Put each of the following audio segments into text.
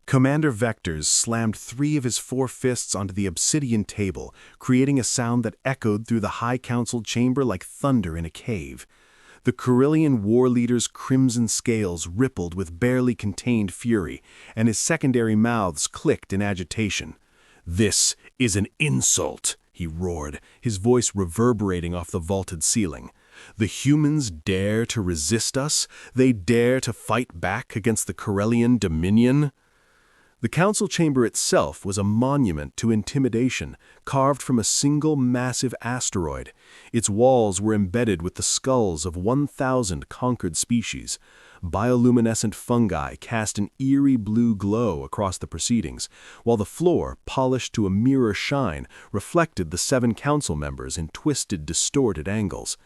Commander Vectors slammed 3 of his 4 fists onto the obsidian table, creating a sound that echoed through the High Council chamber like thunder in a cave. The Corellian war leader's crimson scales rippled with barely contained fury, and his secondary mouths clicked in agitation. "This is an insult," he roared, his voice reverberating off the vaulted ceiling. "The humans dare to resist us? They dare to fight back against the Corellian dominion?" The council chamber itself was a monument to intimidation, carved from a single massive asteroid. Its walls were embedded with the skulls of 1,000 conquered species. Bioluminescent fungi cast an eerie blue glow across the proceedings, while the floor, polished to a mirror shine, reflected the 7 council members in twisted, distorted angles.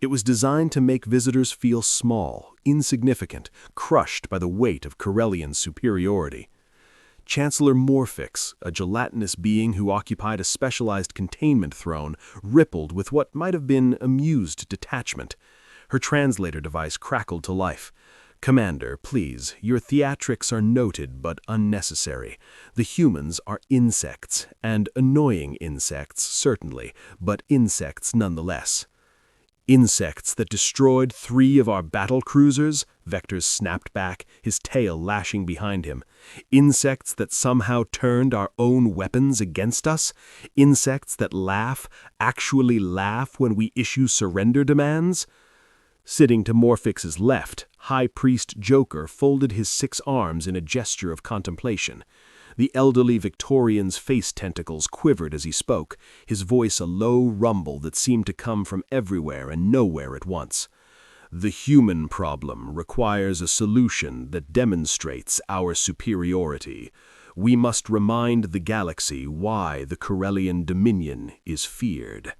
It was designed to make visitors feel small, insignificant, crushed by the weight of Corellian superiority. Chancellor Morphix, a gelatinous being who occupied a specialized containment throne, rippled with what might have been amused detachment. Her translator device crackled to life. "Commander, please, your theatrics are noted but unnecessary. The humans are insects, and annoying insects, certainly, but insects nonetheless." "Insects that destroyed 3 of our battle cruisers?" Vectors snapped back, his tail lashing behind him. "Insects that somehow turned our own weapons against us? Insects that laugh, actually laugh when we issue surrender demands?" Sitting to Morphix's left, High Priest Joker folded his 6 arms in a gesture of contemplation. The elderly Victorian's face tentacles quivered as he spoke, his voice a low rumble that seemed to come from everywhere and nowhere at once. "The human problem requires a solution that demonstrates our superiority. We must remind the galaxy why the Corellian dominion is feared."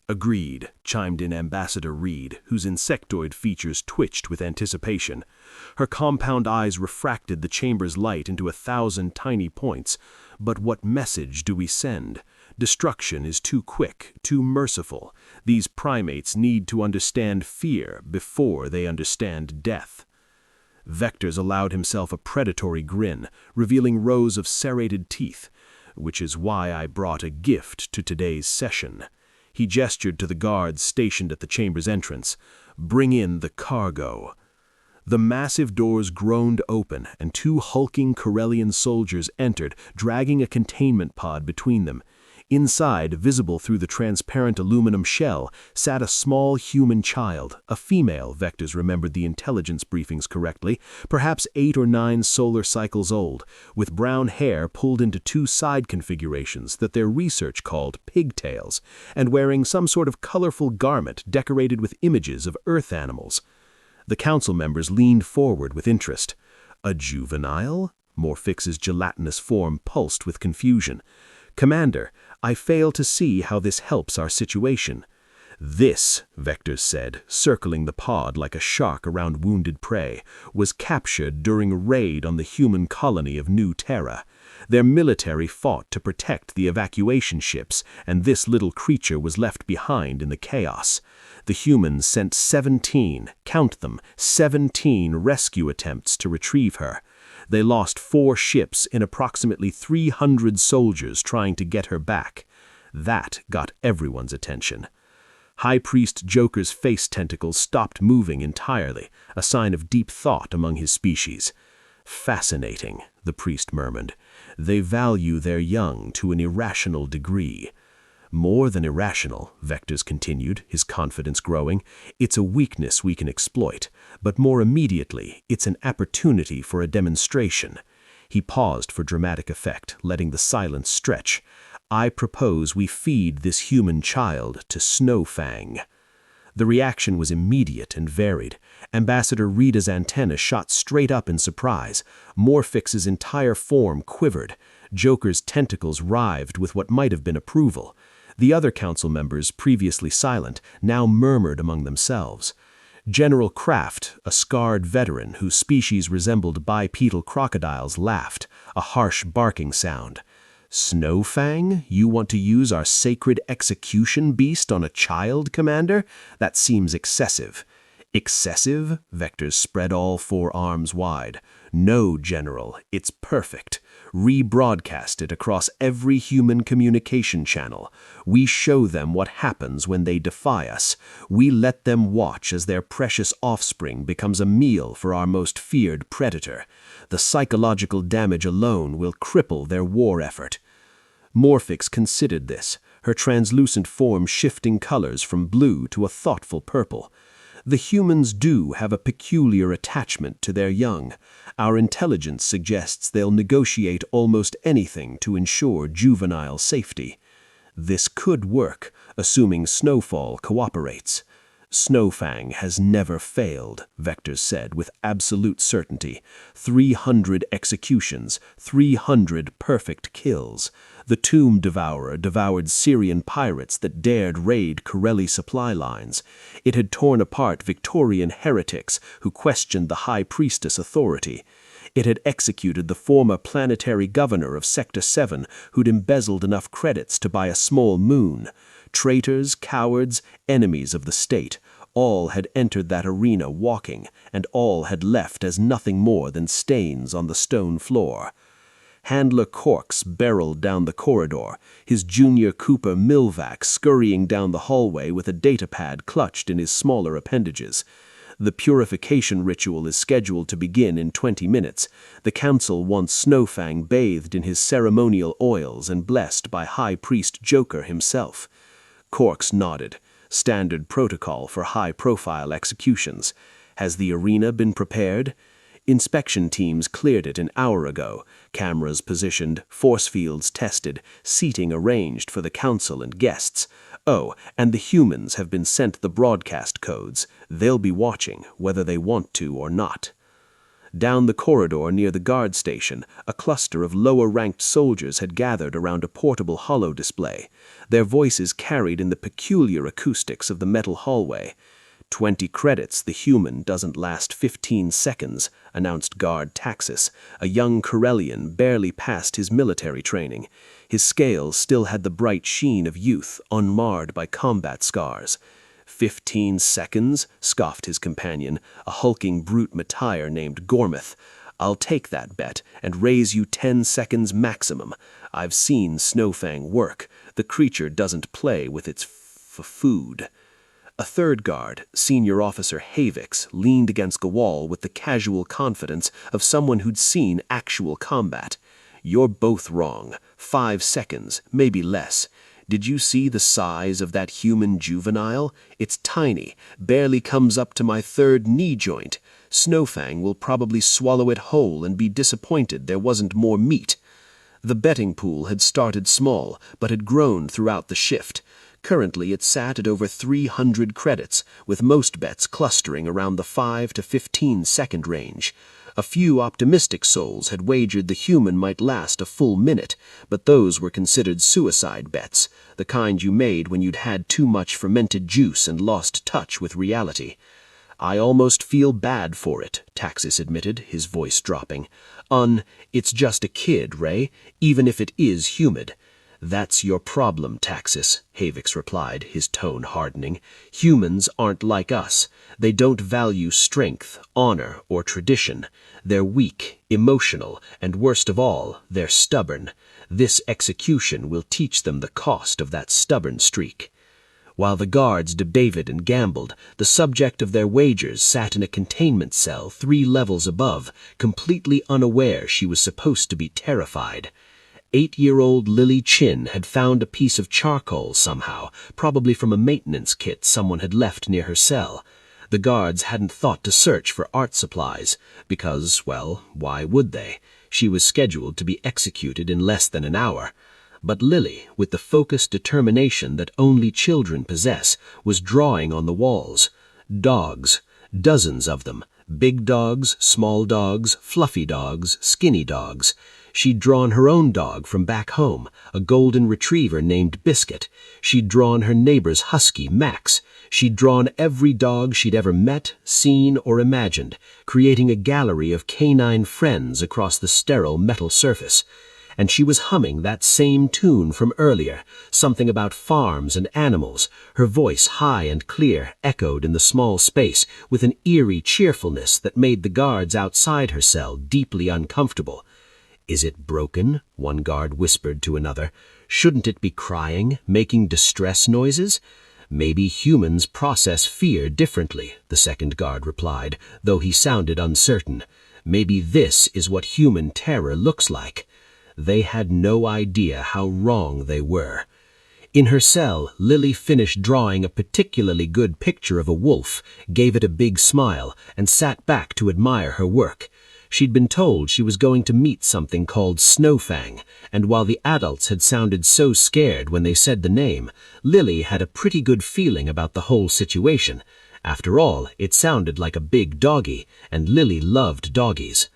"Agreed," chimed in Ambassador Reed, whose insectoid features twitched with anticipation. Her compound eyes refracted the chamber's light into 1,000 tiny points. "But what message do we send? Destruction is too quick, too merciful. These primates need to understand fear before they understand death." Vectors allowed himself a predatory grin, revealing rows of serrated teeth. "Which is why I brought a gift to today's session." He gestured to the guards stationed at the chamber's entrance. "Bring in the cargo." The massive doors groaned open, and 2 hulking Corellian soldiers entered, dragging a containment pod between them. Inside, visible through the transparent aluminum shell, sat a small human child, a female, Vectors remembered the intelligence briefings correctly, perhaps 8 or 9 solar cycles old, with brown hair pulled into 2 side configurations that their research called pigtails, and wearing some sort of colorful garment decorated with images of Earth animals. The council members leaned forward with interest. "A juvenile?" Morphix's gelatinous form pulsed with confusion. "Commander, I fail to see how this helps our situation." "This," Vectors said, circling the pod like a shark around wounded prey, "was captured during a raid on the human colony of New Terra. Their military fought to protect the evacuation ships, and this little creature was left behind in the chaos. The humans sent 17, count them, 17 rescue attempts to retrieve her. They lost 4 ships and approximately 300 soldiers trying to get her back. That got everyone's attention." High Priest Joker's face tentacles stopped moving entirely, a sign of deep thought among his species. "Fascinating," the priest murmured. "They value their young to an irrational degree." "More than irrational," Vectors continued, his confidence growing. "It's a weakness we can exploit, but more immediately, it's an opportunity for a demonstration." He paused for dramatic effect, letting the silence stretch. "I propose we feed this human child to Snowfang." The reaction was immediate and varied. Ambassador Rita's antenna shot straight up in surprise. Morphix's entire form quivered. Joker's tentacles writhed with what might have been approval. The other council members, previously silent, now murmured among themselves. General Kraft, a scarred veteran whose species resembled bipedal crocodiles, laughed, a harsh barking sound. "Snowfang, you want to use our sacred execution beast on a child, Commander? That seems excessive." Excessive? Vector's spread all four arms wide. No, General, it's perfect. Rebroadcast it across every human communication channel. We show them what happens when they defy us. We let them watch as their precious offspring becomes a meal for our most feared predator. The psychological damage alone will cripple their war effort. Morphix considered this, her translucent form shifting colors from blue to a thoughtful purple. The humans do have a peculiar attachment to their young. Our intelligence suggests they'll negotiate almost anything to ensure juvenile safety. This could work, assuming Snowfall cooperates. Snowfang has never failed, Vector said with absolute certainty. 300 executions, 300 perfect kills. The Tomb Devourer devoured Syrian pirates that dared raid Corelli supply lines. It had torn apart Victorian heretics who questioned the High Priestess authority. It had executed the former planetary governor of Sector 7 who'd embezzled enough credits to buy a small moon. Traitors, cowards, enemies of the state, all had entered that arena walking, and all had left as nothing more than stains on the stone floor. Handler Corks barreled down the corridor, his junior Cooper Milvac scurrying down the hallway with a datapad clutched in his smaller appendages. The purification ritual is scheduled to begin in 20 minutes. The council wants Snowfang bathed in his ceremonial oils and blessed by High Priest Joker himself. Corks nodded. Standard protocol for high-profile executions. Has the arena been prepared? Inspection teams cleared it an hour ago. Cameras positioned, force fields tested, seating arranged for the council and guests. Oh, and the humans have been sent the broadcast codes. They'll be watching, whether they want to or not. Down the corridor near the guard station, a cluster of lower-ranked soldiers had gathered around a portable holo display, their voices carried in the peculiar acoustics of the metal hallway. 20 credits the human doesn't last 15 seconds, announced Guard Taxis, a young Corellian barely past his military training. His scales still had the bright sheen of youth, unmarred by combat scars. 15 seconds, scoffed his companion, a hulking brute Matire named Gormith. I'll take that bet and raise you 10 seconds maximum. I've seen Snowfang work. The creature doesn't play with its food. A third guard, Senior Officer Havix, leaned against the wall with the casual confidence of someone who'd seen actual combat. You're both wrong. 5 seconds, maybe less. Did you see the size of that human juvenile? It's tiny, barely comes up to my third knee joint. Snowfang will probably swallow it whole and be disappointed there wasn't more meat. The betting pool had started small, but had grown throughout the shift. Currently it sat at over 300 credits, with most bets clustering around the 5 to 15 second range. A few optimistic souls had wagered the human might last a full minute, but those were considered suicide bets, the kind you made when you'd had too much fermented juice and lost touch with reality. I almost feel bad for it, Taxis admitted, his voice dropping. It's just a kid, Ray, even if it is humid. That's your problem, Taxis, Havix replied, his tone hardening. Humans aren't like us. They don't value strength, honor, or tradition. They're weak, emotional, and worst of all, they're stubborn. This execution will teach them the cost of that stubborn streak. While the guards debated and gambled, the subject of their wagers sat in a containment cell 3 levels above, completely unaware she was supposed to be terrified. 8-year-old Lily Chin had found a piece of charcoal somehow, probably from a maintenance kit someone had left near her cell. The guards hadn't thought to search for art supplies, because, well, why would they? She was scheduled to be executed in less than an hour. But Lily, with the focused determination that only children possess, was drawing on the walls. Dogs. Dozens of them. Big dogs, small dogs, fluffy dogs, skinny dogs. She'd drawn her own dog from back home, a golden retriever named Biscuit. She'd drawn her neighbor's husky, Max. She'd drawn every dog she'd ever met, seen, or imagined, creating a gallery of canine friends across the sterile metal surface. and she was humming that same tune from earlier, something about farms and animals. Her voice, high and clear, echoed in the small space with an eerie cheerfulness that made the guards outside her cell deeply uncomfortable. "Is it broken?" one guard whispered to another. "Shouldn't it be crying, making distress noises?" "Maybe humans process fear differently," the second guard replied, though he sounded uncertain. "Maybe this is what human terror looks like." They had no idea how wrong they were. In her cell, Lily finished drawing a particularly good picture of a wolf, gave it a big smile, and sat back to admire her work. She'd been told she was going to meet something called Snowfang, and while the adults had sounded so scared when they said the name, Lily had a pretty good feeling about the whole situation. After all, it sounded like a big doggy, and Lily loved doggies.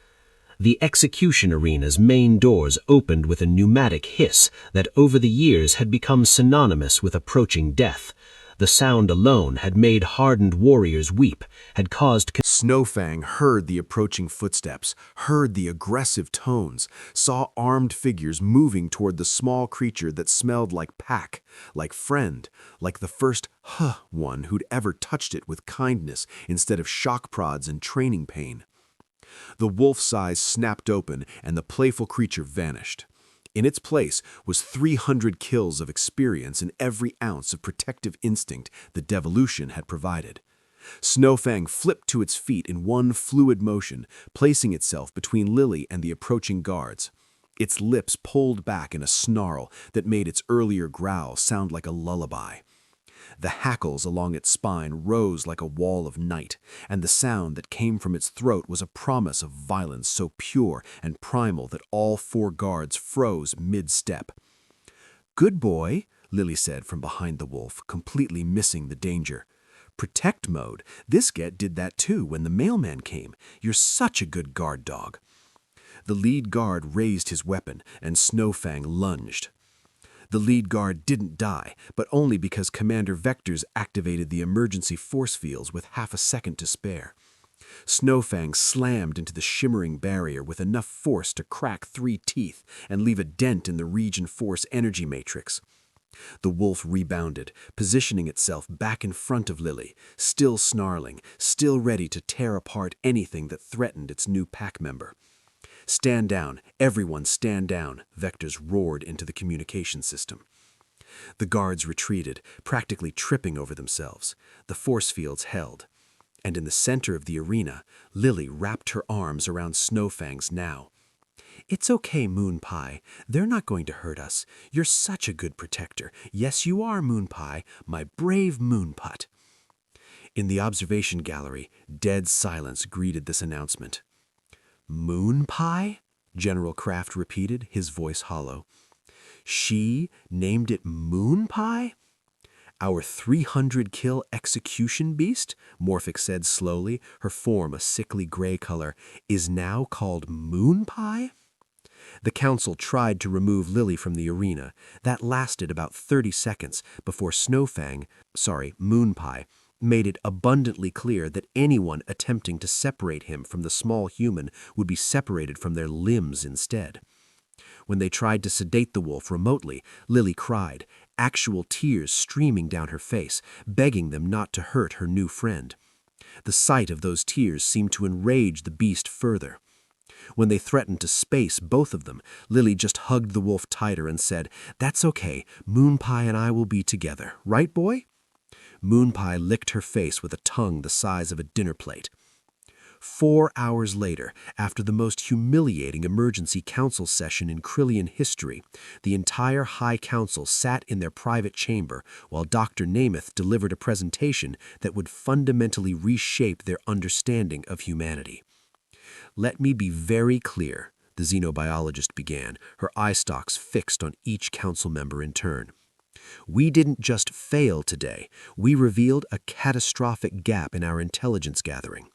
The execution arena's main doors opened with a pneumatic hiss that over the years had become synonymous with approaching death. The sound alone had made hardened warriors weep, had caused... Snowfang heard the approaching footsteps, heard the aggressive tones, saw armed figures moving toward the small creature that smelled like pack, like friend, like the first one who'd ever touched it with kindness instead of shock prods and training pain. The wolf's eyes snapped open and the playful creature vanished. In its place was 300 kills of experience and every ounce of protective instinct the devolution had provided. Snowfang flipped to its feet in one fluid motion, placing itself between Lily and the approaching guards. Its lips pulled back in a snarl that made its earlier growl sound like a lullaby. The hackles along its spine rose like a wall of night, and the sound that came from its throat was a promise of violence so pure and primal that all 4 guards froze mid-step. "Good boy," Lily said from behind the wolf, completely missing the danger. "Protect mode. This get did that too when the mailman came. You're such a good guard dog." The lead guard raised his weapon, and Snowfang lunged. The lead guard didn't die, but only because Commander Vectors activated the emergency force fields with half a second to spare. Snowfang slammed into the shimmering barrier with enough force to crack 3 teeth and leave a dent in the Region Force energy matrix. The wolf rebounded, positioning itself back in front of Lily, still snarling, still ready to tear apart anything that threatened its new pack member. "Stand down, everyone stand down," Vectors roared into the communication system. The guards retreated, practically tripping over themselves. The force fields held. And in the center of the arena, Lily wrapped her arms around Snowfang's now. "It's okay, Moon Pie. They're not going to hurt us. You're such a good protector. Yes, you are, Moon Pie, my brave Moon Putt." In the observation gallery, dead silence greeted this announcement. "Moon Pie?" General Kraft repeated, his voice hollow. "She named it Moon Pie? Our 300-kill execution beast," Morphic said slowly, her form a sickly gray color, "is now called Moon Pie?" The council tried to remove Lily from the arena. That lasted about 30 seconds before Moon Pie, made it abundantly clear that anyone attempting to separate him from the small human would be separated from their limbs instead. When they tried to sedate the wolf remotely, Lily cried, actual tears streaming down her face, begging them not to hurt her new friend. The sight of those tears seemed to enrage the beast further. When they threatened to space both of them, Lily just hugged the wolf tighter and said, "That's okay, Moon Pie and I will be together, right, boy?" Moon Pie licked her face with a tongue the size of a dinner plate. 4 hours later, after the most humiliating emergency council session in Krillian history, the entire High Council sat in their private chamber while Dr. Namath delivered a presentation that would fundamentally reshape their understanding of humanity. "Let me be very clear," the xenobiologist began, her eye stalks fixed on each council member in turn. "We didn't just fail today, we revealed a catastrophic gap in our intelligence gathering.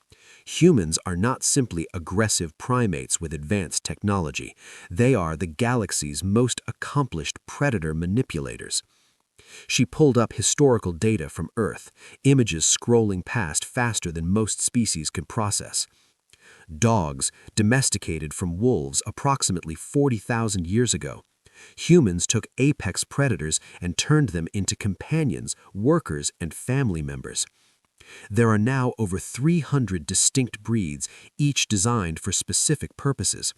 Humans are not simply aggressive primates with advanced technology. They are the galaxy's most accomplished predator manipulators." She pulled up historical data from Earth, images scrolling past faster than most species could process. Dogs, domesticated from wolves approximately 40,000 years ago. Humans took apex predators and turned them into companions, workers, and family members. There are now over 300 distinct breeds, each designed for specific purposes.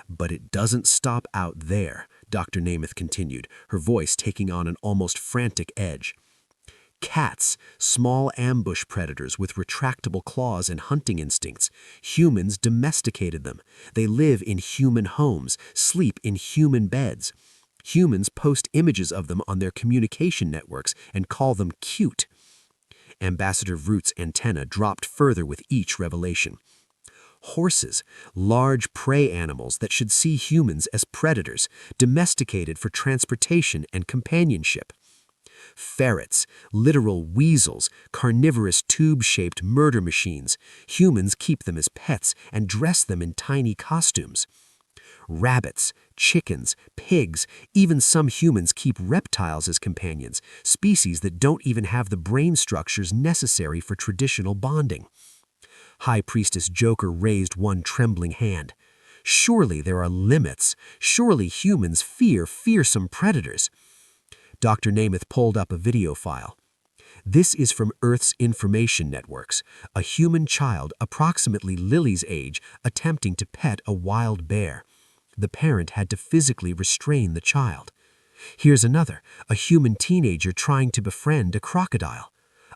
But it doesn't stop out there, Dr. Namath continued, her voice taking on an almost frantic edge. Cats, small ambush predators with retractable claws and hunting instincts. Humans domesticated them. They live in human homes, sleep in human beds. Humans post images of them on their communication networks and call them cute. Ambassador Vroot's antenna dropped further with each revelation. Horses, large prey animals that should see humans as predators, domesticated for transportation and companionship. Ferrets, literal weasels, carnivorous tube-shaped murder machines. Humans keep them as pets and dress them in tiny costumes. Rabbits, chickens, pigs, even some humans keep reptiles as companions, species that don't even have the brain structures necessary for traditional bonding. High Priestess Joker raised one trembling hand. Surely there are limits. Surely humans fear fearsome predators. Dr. Namath pulled up a video file. This is from Earth's information networks, a human child approximately Lily's age attempting to pet a wild bear. The parent had to physically restrain the child. Here's another, a human teenager trying to befriend a crocodile.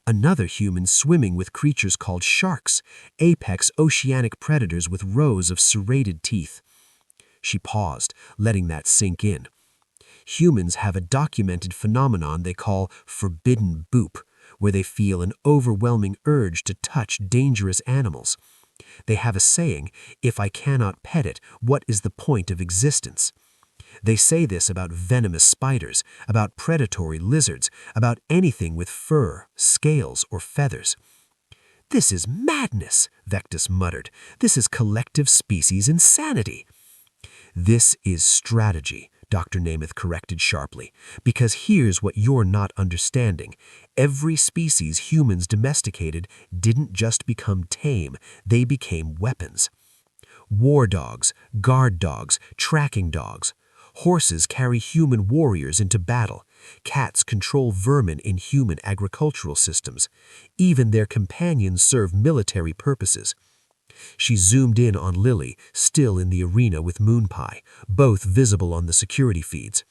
Another human swimming with creatures called sharks, apex oceanic predators with rows of serrated teeth. She paused, letting that sink in. Humans have a documented phenomenon they call forbidden boop, where they feel an overwhelming urge to touch dangerous animals. They have a saying, if I cannot pet it, what is the point of existence? They say this about venomous spiders, about predatory lizards, about anything with fur, scales, or feathers. This is madness, Vectus muttered. This is collective species insanity. This is strategy, Dr. Namath corrected sharply, because here's what you're not understanding. Every species humans domesticated didn't just become tame, they became weapons. War dogs, guard dogs, tracking dogs. Horses carry human warriors into battle. Cats control vermin in human agricultural systems. Even their companions serve military purposes. She zoomed in on Lily, still in the arena with Moonpie, both visible on the security feeds.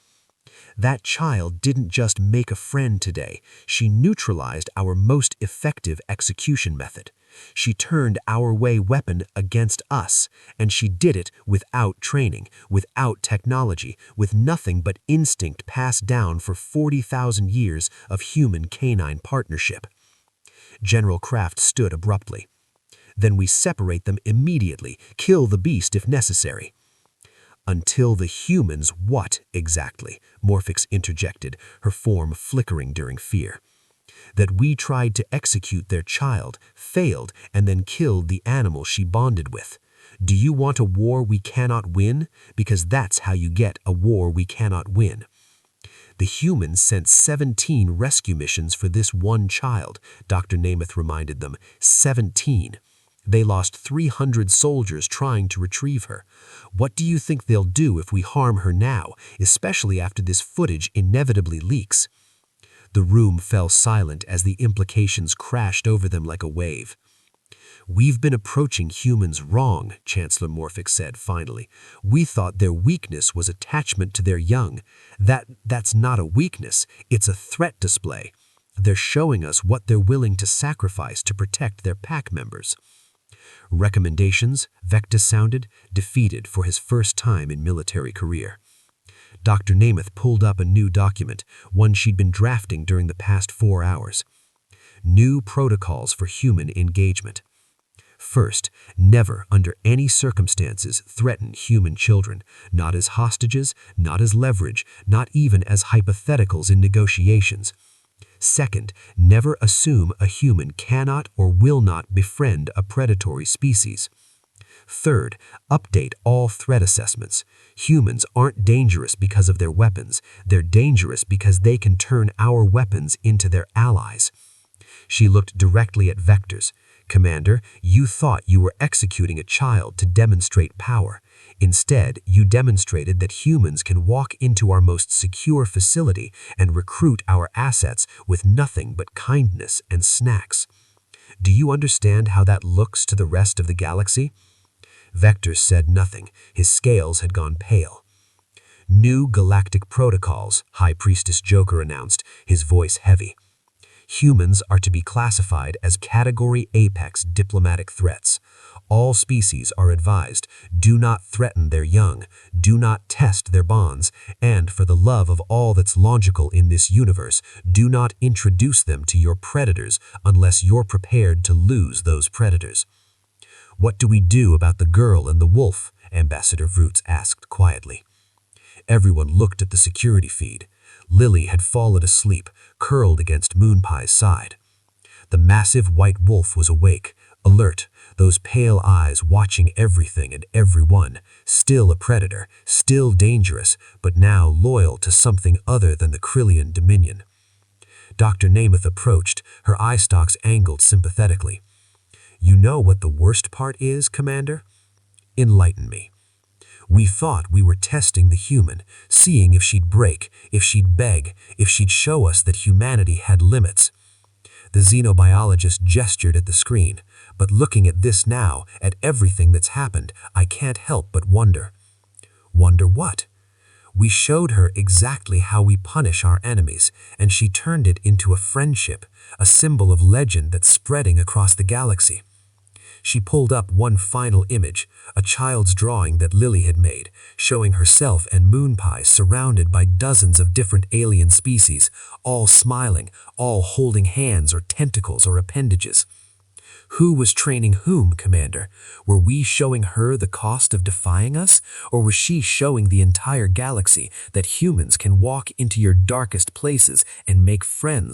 That child didn't just make a friend today, she neutralized our most effective execution method. She turned our way weapon against us, and she did it without training, without technology, with nothing but instinct passed down for 40,000 years of human-canine partnership. General Kraft stood abruptly. Then we separate them immediately, kill the beast if necessary. Until the humans what, exactly? Morphix interjected, her form flickering during fear. That we tried to execute their child, failed, and then killed the animal she bonded with. Do you want a war we cannot win? Because that's how you get a war we cannot win. The humans sent 17 rescue missions for this one child, Dr. Namath reminded them. 17. They lost 300 soldiers trying to retrieve her. What do you think they'll do if we harm her now, especially after this footage inevitably leaks? The room fell silent as the implications crashed over them like a wave. We've been approaching humans wrong, Chancellor Morphix said finally. We thought their weakness was attachment to their young. That's not a weakness, it's a threat display. They're showing us what they're willing to sacrifice to protect their pack members. Recommendations, Vectus sounded, defeated for his first time in military career. Dr. Namath pulled up a new document, one she'd been drafting during the past 4 hours. New protocols for human engagement. First, never under any circumstances threaten human children, not as hostages, not as leverage, not even as hypotheticals in negotiations. Second, never assume a human cannot or will not befriend a predatory species. Third, update all threat assessments. Humans aren't dangerous because of their weapons. They're dangerous because they can turn our weapons into their allies. She looked directly at Vectors. Commander, you thought you were executing a child to demonstrate power. Instead, you demonstrated that humans can walk into our most secure facility and recruit our assets with nothing but kindness and snacks. Do you understand how that looks to the rest of the galaxy?" Vector said nothing. His scales had gone pale. "New galactic protocols," High Priestess Joker announced, his voice heavy. "Humans are to be classified as Category Apex diplomatic threats. All species are advised, do not threaten their young, do not test their bonds, and for the love of all that's logical in this universe, do not introduce them to your predators unless you're prepared to lose those predators." "What do we do about the girl and the wolf?" Ambassador Vroots asked quietly. Everyone looked at the security feed. Lily had fallen asleep, curled against Moonpie's side. The massive white wolf was awake, alert, those pale eyes watching everything and everyone, still a predator, still dangerous, but now loyal to something other than the Krillian Dominion. Dr. Namath approached, her eye stalks angled sympathetically. "You know what the worst part is, Commander? Enlighten me. We thought we were testing the human, seeing if she'd break, if she'd beg, if she'd show us that humanity had limits." The xenobiologist gestured at the screen, "But looking at this now, at everything that's happened, I can't help but wonder." "Wonder what?" "We showed her exactly how we punish our enemies, and she turned it into a friendship, a symbol of legend that's spreading across the galaxy." She pulled up one final image, a child's drawing that Lily had made, showing herself and Moonpie surrounded by dozens of different alien species, all smiling, all holding hands or tentacles or appendages. Who was training whom, Commander? Were we showing her the cost of defying us, or was she showing the entire galaxy that humans can walk into your darkest places and make friends